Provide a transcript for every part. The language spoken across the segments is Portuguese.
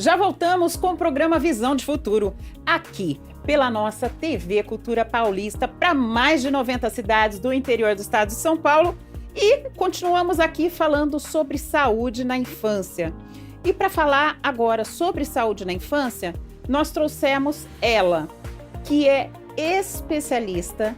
Já voltamos com o programa Visão de Futuro, aqui pela nossa TV Cultura Paulista, para mais de 90 cidades do interior do estado de São Paulo. E continuamos aqui falando sobre saúde na infância. E para falar agora sobre saúde na infância, nós trouxemos ela, que é especialista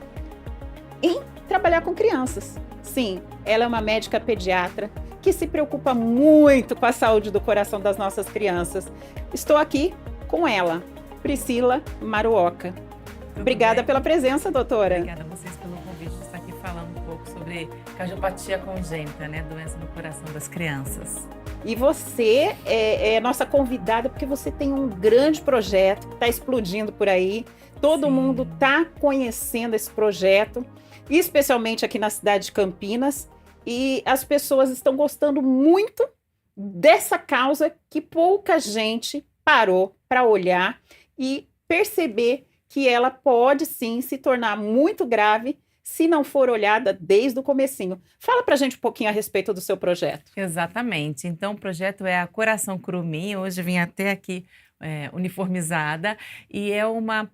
em trabalhar com crianças. Sim, ela é uma médica pediatra que se preocupa muito com a saúde do coração das nossas crianças. Estou aqui com ela, Priscila Maruoka. Obrigada pela presença, doutora. Obrigada a vocês pelo convite de estar aqui falando um pouco sobre cardiopatia congênita, né? Doença do coração das crianças. E você é nossa convidada porque você tem um grande projeto que está explodindo por aí. Todo mundo está conhecendo esse projeto, especialmente aqui na cidade de Campinas. E as pessoas estão gostando muito dessa causa que pouca gente parou para olhar e perceber que ela pode sim se tornar muito grave se não for olhada desde o comecinho. Fala pra gente um pouquinho a respeito do seu projeto. Exatamente. Então, o projeto é a Coração Curumim. Hoje eu vim até aqui uniformizada e é uma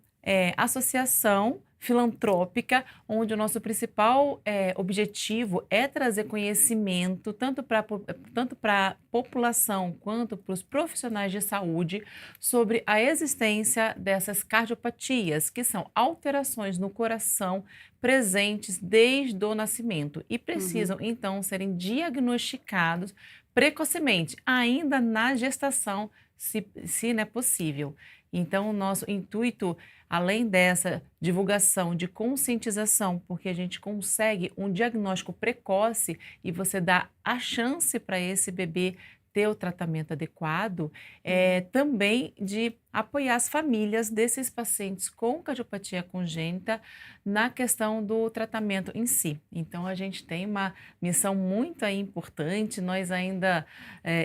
associação filantrópica, onde o nosso principal objetivo é trazer conhecimento tanto para a população quanto para os profissionais de saúde sobre a existência dessas cardiopatias, que são alterações no coração presentes desde o nascimento e precisam, então, serem diagnosticados precocemente, ainda na gestação, se não é possível. Então, o nosso intuito, além dessa divulgação de conscientização, porque a gente consegue um diagnóstico precoce e você dá a chance para esse bebê ter o tratamento adequado, também de apoiar as famílias desses pacientes com cardiopatia congênita na questão do tratamento em si. Então, a gente tem uma missão muito importante, nós ainda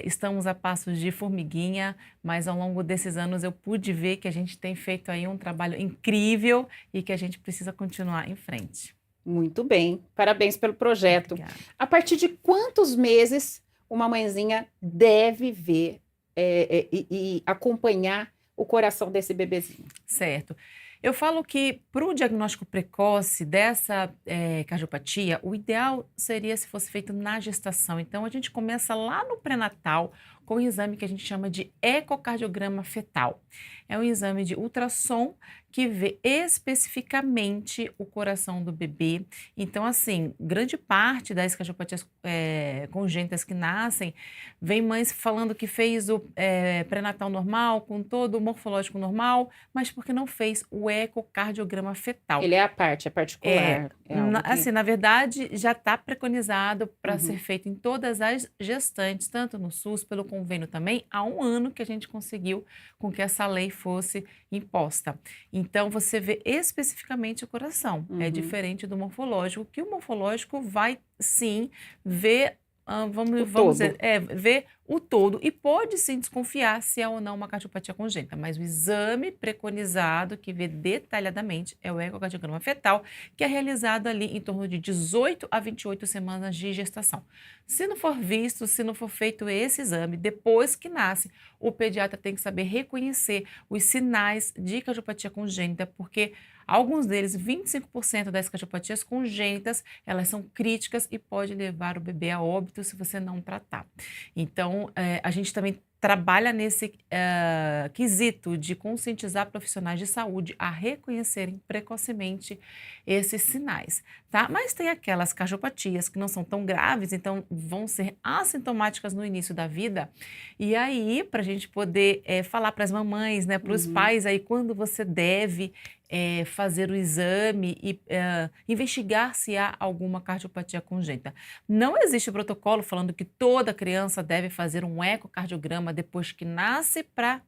estamos a passos de formiguinha, mas ao longo desses anos eu pude ver que a gente tem feito aí um trabalho incrível e que a gente precisa continuar em frente. Muito bem, parabéns pelo projeto. Obrigada. A partir de quantos meses uma mãezinha deve ver e acompanhar o coração desse bebezinho? Certo. Eu falo que para o diagnóstico precoce dessa cardiopatia, o ideal seria se fosse feito na gestação. Então, a gente começa lá no pré-natal com um exame que a gente chama de ecocardiograma fetal. É um exame de ultrassom que vê especificamente o coração do bebê. Então, assim, grande parte das cardiopatias congênitas que nascem, vem mães falando que fez o pré-natal normal, com todo o morfológico normal, mas porque não fez o ecocardiograma fetal. Ele é a parte, é particular. Assim, na verdade, já está preconizado para ser feito em todas as gestantes, tanto no SUS, pelo convênio também, há 1 ano que a gente conseguiu com que essa lei fosse imposta. Então, você vê especificamente o coração. É diferente do morfológico, que o morfológico vai, sim, ver, vamos dizer, ver o todo e pode, sim, desconfiar se é ou não uma cardiopatia congênita. Mas o exame preconizado, que vê detalhadamente, é o ecocardiograma fetal, que é realizado ali em torno de 18 a 28 semanas de gestação. Se não for visto, se não for feito esse exame, depois que nasce, o pediatra tem que saber reconhecer os sinais de cardiopatia congênita, porque alguns deles, 25% das cardiopatias congênitas, elas são críticas e pode levar o bebê a óbito se você não tratar. Então, a gente também trabalha nesse quesito de conscientizar profissionais de saúde a reconhecerem precocemente esses sinais, tá? Mas tem aquelas cardiopatias que não são tão graves, então vão ser assintomáticas no início da vida. E aí, para a gente poder falar para as mamães, né, para os pais aí, quando você deve fazer o exame e investigar se há alguma cardiopatia congênita. Não existe protocolo falando que toda criança deve fazer um ecocardiograma depois que nasce para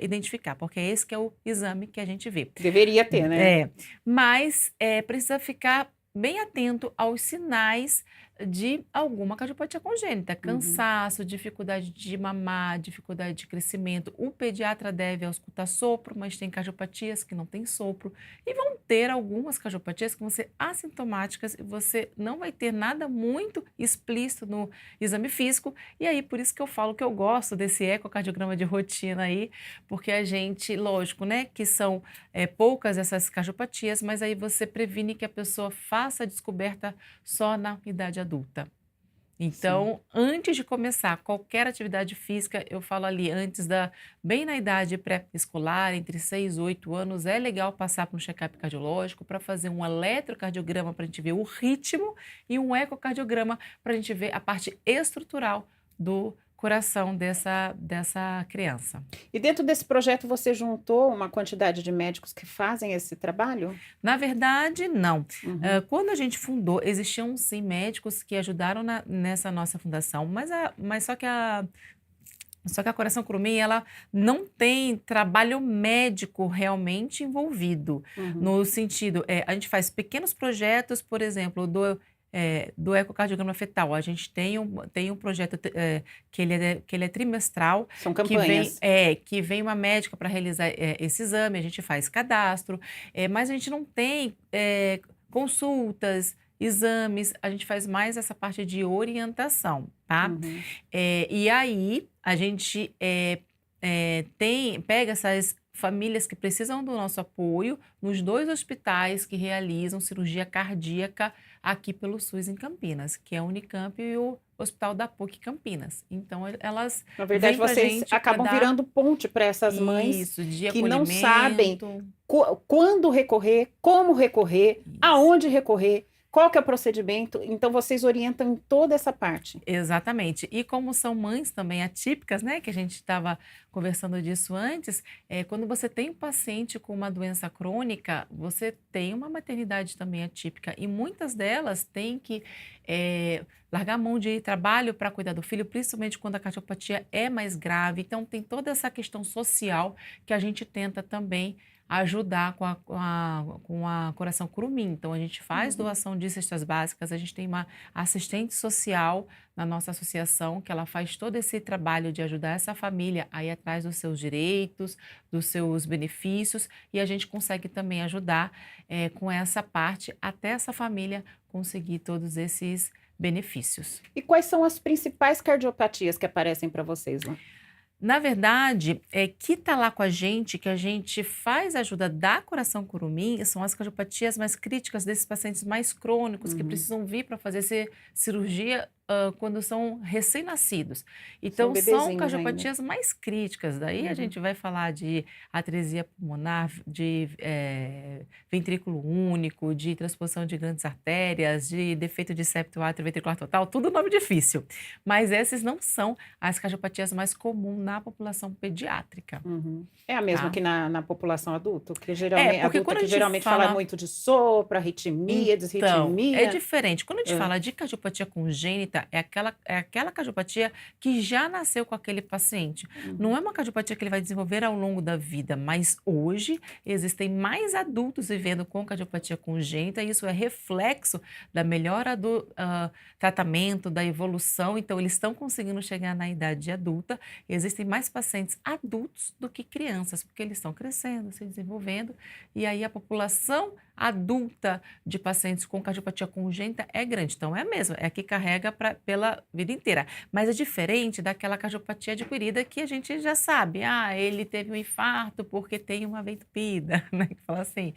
identificar, porque esse que é o exame que a gente vê. Deveria ter, né? Mas precisa ficar bem atento aos sinais de alguma cardiopatia congênita, Uhum. cansaço, dificuldade de mamar, dificuldade de crescimento. O pediatra deve auscultar sopro, mas tem cardiopatias que não tem sopro. E vão ter algumas cardiopatias que vão ser assintomáticas e você não vai ter nada muito explícito no exame físico. E aí, por isso que eu falo que eu gosto desse ecocardiograma de rotina aí, porque a gente, lógico, né, que são poucas essas cardiopatias, mas aí você previne que a pessoa faça a descoberta só na idade adulta. Sim. Então, antes de começar qualquer atividade física, eu falo ali bem na idade pré-escolar, entre 6 e 8 anos, é legal passar por um check-up cardiológico para fazer um eletrocardiograma para a gente ver o ritmo e um ecocardiograma para a gente ver a parte estrutural do coração dessa criança. E dentro desse projeto você juntou uma quantidade de médicos que fazem esse trabalho? Na verdade, não. Uhum. Quando a gente fundou, existiam sim médicos que ajudaram nessa nossa fundação, mas só que a Coração Curumim, ela não tem trabalho médico realmente envolvido, Uhum. no sentido, a gente faz pequenos projetos, por exemplo, do ecocardiograma fetal. A gente tem um projeto que ele é trimestral, São que vem, campanhas. que vem uma médica para realizar esse exame, a gente faz cadastro, mas a gente não tem consultas, exames, a gente faz mais essa parte de orientação, tá? Uhum. E aí a gente pega essas famílias que precisam do nosso apoio nos 2 hospitais que realizam cirurgia cardíaca aqui pelo SUS em Campinas, que é a Unicamp e o Hospital da PUC Campinas. Então, elas Na verdade, vêm para a vocês gente para acabam dar virando ponte para essas mães isso, de que não sabem acolhimento. quando recorrer, como recorrer, Isso. aonde recorrer, qual que é o procedimento. Então, vocês orientam em toda essa parte. Exatamente. E como são mães também atípicas, né, que a gente estava conversando disso antes, quando você tem um paciente com uma doença crônica, você tem uma maternidade também atípica e muitas delas têm que largar a mão de trabalho para cuidar do filho, principalmente quando a cardiopatia é mais grave. Então, tem toda essa questão social que a gente tenta também ajudar com a Coração Curumim. Então, a gente faz Uhum. doação de cestas básicas, a gente tem uma assistente social na nossa associação, que ela faz todo esse trabalho de ajudar essa família a ir atrás dos seus direitos, dos seus benefícios, e a gente consegue também ajudar com essa parte até essa família conseguir todos esses benefícios. E quais são as principais cardiopatias que aparecem para vocês lá? Na verdade, que está lá com a gente, que a gente faz ajuda da Coração Curumim, são as cardiopatias mais críticas desses pacientes mais crônicos que Uhum. precisam vir para fazer cirurgia quando são recém-nascidos. São Então, são bebezinhos ainda. cardiopatias mais críticas. Daí a Uhum. gente vai falar de atresia pulmonar, de ventrículo único, de transposição de grandes artérias, de defeito de septo atrioventricular total, tudo nome difícil. Mas esses não são as cardiopatias mais comuns na população pediátrica, Uhum. É a mesma tá? que na população adulta? Que geralmente, Porque adulta quando a que gente geralmente fala fala muito de sopro, arritmia, então, é desritmia. diferente. Quando a gente É. fala de cardiopatia congênita, é aquela cardiopatia que já nasceu com aquele paciente. Não Uhum. é uma cardiopatia que ele vai desenvolver ao longo da vida, mas hoje existem mais adultos vivendo com cardiopatia congênita e isso é reflexo da melhora do tratamento, da evolução. Então, eles estão conseguindo chegar na idade adulta. Existem mais pacientes adultos do que crianças, porque eles estão crescendo, se desenvolvendo, e aí a população adulta de pacientes com cardiopatia congênita é grande. Então, é a mesma, é a que carrega pela vida inteira. Mas é diferente daquela cardiopatia adquirida que a gente já sabe. Ah, ele teve um infarto porque tem uma veia entupida, né? Que fala assim.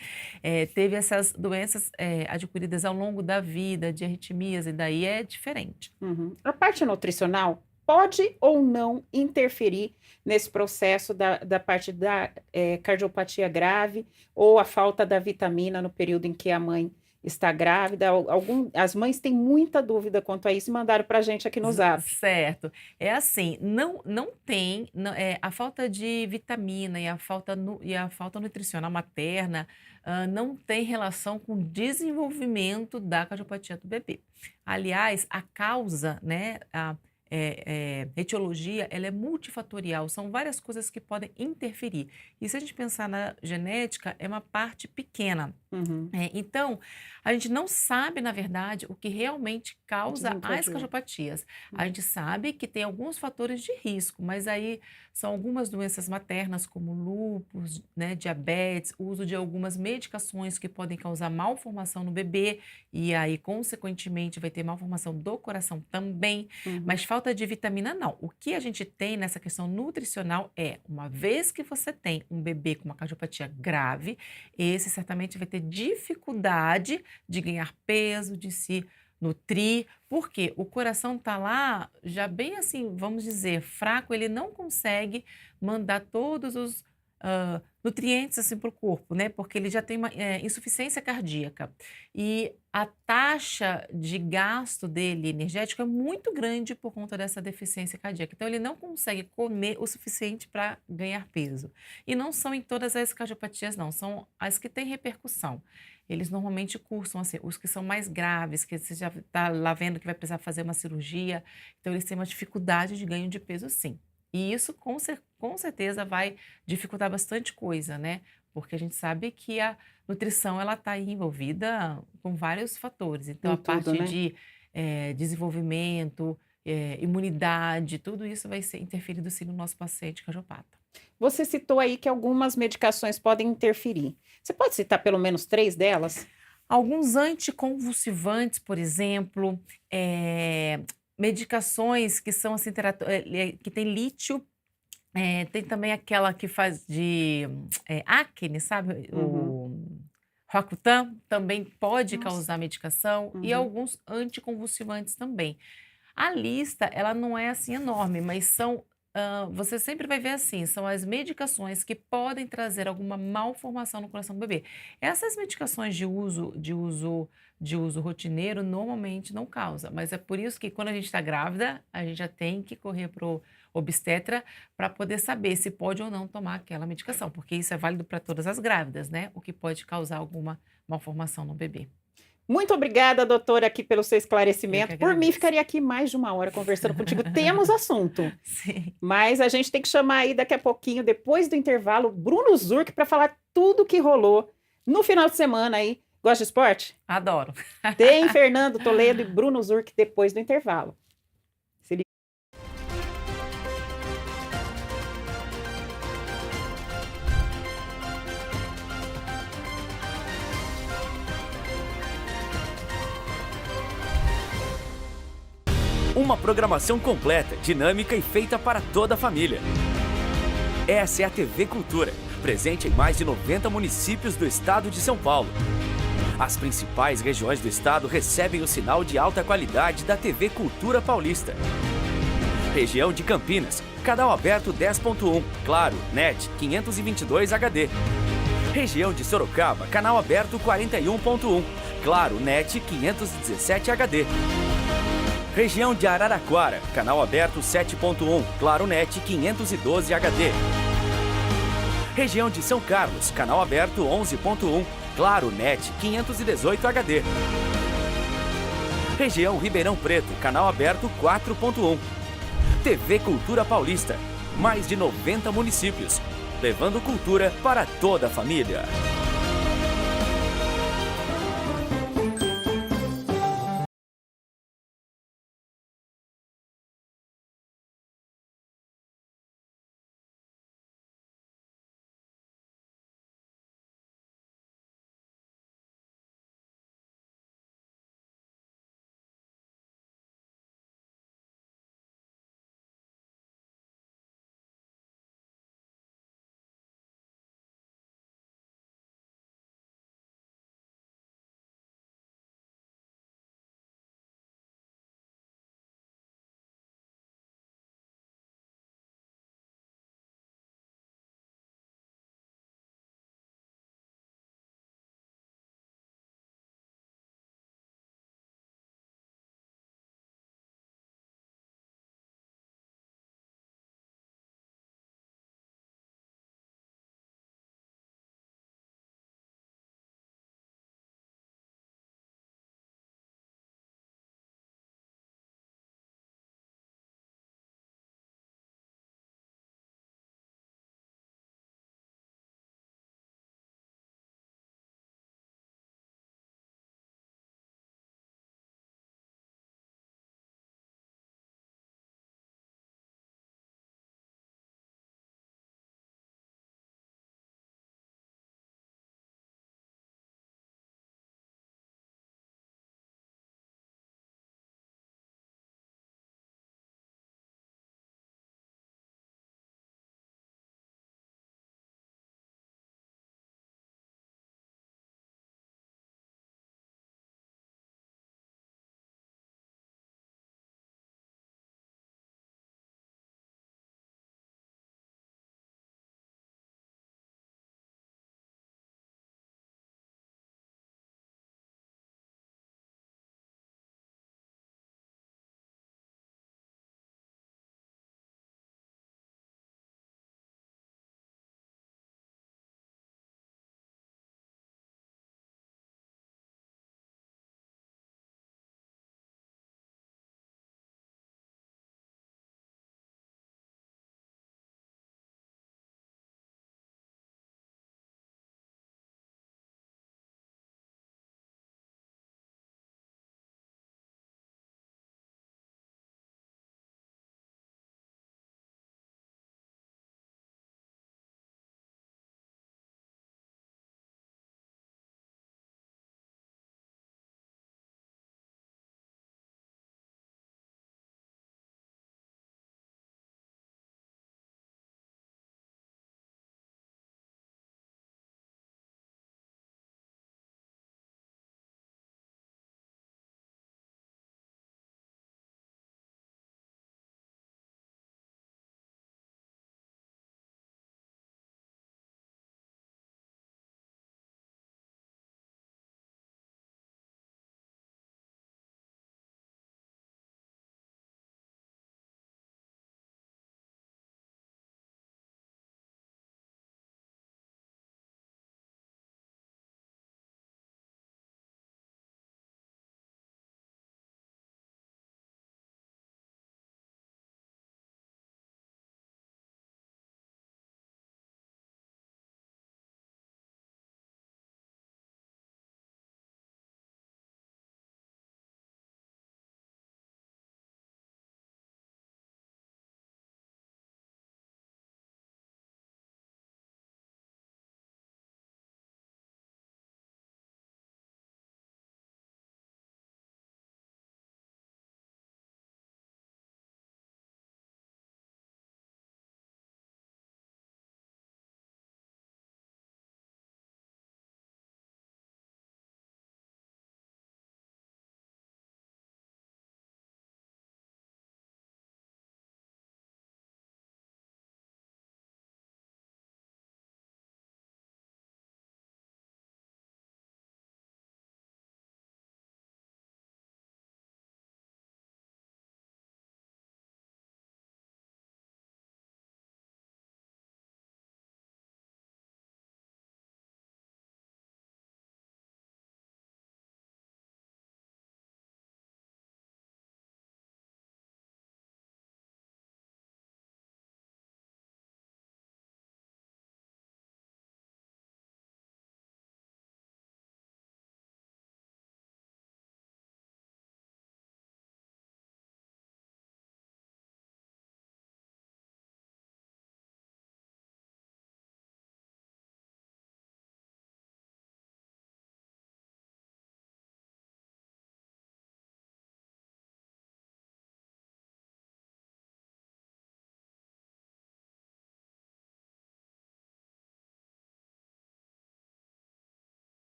Teve essas doenças adquiridas ao longo da vida, de arritmias, e daí é diferente. Uhum. A parte nutricional pode ou não interferir nesse processo da parte da cardiopatia grave ou a falta da vitamina no período em que a mãe está grávida? As mães têm muita dúvida quanto a isso e mandaram para a gente aqui no Zap. Certo. É assim, não tem, a falta de vitamina e a falta nutricional materna não tem relação com o desenvolvimento da cardiopatia do bebê. Aliás, a causa, né, a etiologia, ela é multifatorial, são várias coisas que podem interferir. E se a gente pensar na genética, é uma parte pequena. Uhum. Então, A gente não sabe, na verdade, o que realmente causa as Desencadeou. cardiopatias. A gente sabe que tem alguns fatores de risco, mas aí são algumas doenças maternas, como lúpus, né, diabetes, o uso de algumas medicações que podem causar malformação no bebê, e aí, consequentemente, vai ter malformação do coração também. Uhum. Mas falta de vitamina, não. O que a gente tem nessa questão nutricional é, uma vez que você tem um bebê com uma cardiopatia grave, esse certamente vai ter dificuldade de ganhar peso, de se nutrir, porque o coração está lá já bem assim, vamos dizer, fraco, ele não consegue mandar todos os nutrientes assim para o corpo, né? Porque ele já tem uma insuficiência cardíaca. E a taxa de gasto dele energético é muito grande por conta dessa deficiência cardíaca. Então, ele não consegue comer o suficiente para ganhar peso. E não são em todas as cardiopatias, não. São as que têm repercussão. Eles normalmente cursam, assim, os que são mais graves, que você já está lá vendo que vai precisar fazer uma cirurgia. Então, eles têm uma dificuldade de ganho de peso, sim. E isso, com certeza, vai dificultar bastante coisa, né? Porque a gente sabe que a nutrição, ela está envolvida com vários fatores. Então, Em a tudo, parte né? de desenvolvimento, imunidade, tudo isso vai ser interferido, sim, no nosso paciente cardiopata. Você citou aí que algumas medicações podem interferir. Você pode citar pelo menos 3 delas? Alguns anticonvulsivantes, por exemplo, medicações que são assim, que tem lítio, tem também aquela que faz de acne, sabe? Uhum. O Roacutan também pode Nossa. causar medicação e Uhum. alguns anticonvulsivantes também. A lista, ela não é assim enorme, mas são, você sempre vai ver assim, são as medicações que podem trazer alguma malformação no coração do bebê. Essas medicações de uso rotineiro normalmente não causa, mas é por isso que quando a gente está grávida, a gente já tem que correr para o obstetra para poder saber se pode ou não tomar aquela medicação, porque isso é válido para todas as grávidas, né? O que pode causar alguma malformação no bebê. Muito obrigada, doutora, aqui pelo seu Eu que esclarecimento. Por mim, agradeço. ficaria aqui mais de 1 hora conversando contigo. Temos assunto, Sim. mas a gente tem que chamar aí daqui a pouquinho, depois do intervalo, Bruno Zurk para falar tudo que rolou no final de semana aí. Gosta de esporte? Adoro. Tem Fernando Toledo e Bruno Zurk depois do intervalo. Se liga. Uma programação completa, dinâmica e feita para toda a família. Essa é a TV Cultura, presente em mais de 90 municípios do estado de São Paulo. As principais regiões do estado recebem o sinal de alta qualidade da TV Cultura Paulista. Região de Campinas, canal aberto 10.1, Claro, NET 522 HD. Região de Sorocaba, canal aberto 41.1, Claro, NET 517 HD. Região de Araraquara, canal aberto 7.1, Claro NET 512 HD. Região de São Carlos, canal aberto 11.1, Claro NET 518 HD. Região Ribeirão Preto, canal aberto 4.1. TV Cultura Paulista, mais de 90 municípios, levando cultura para toda a família.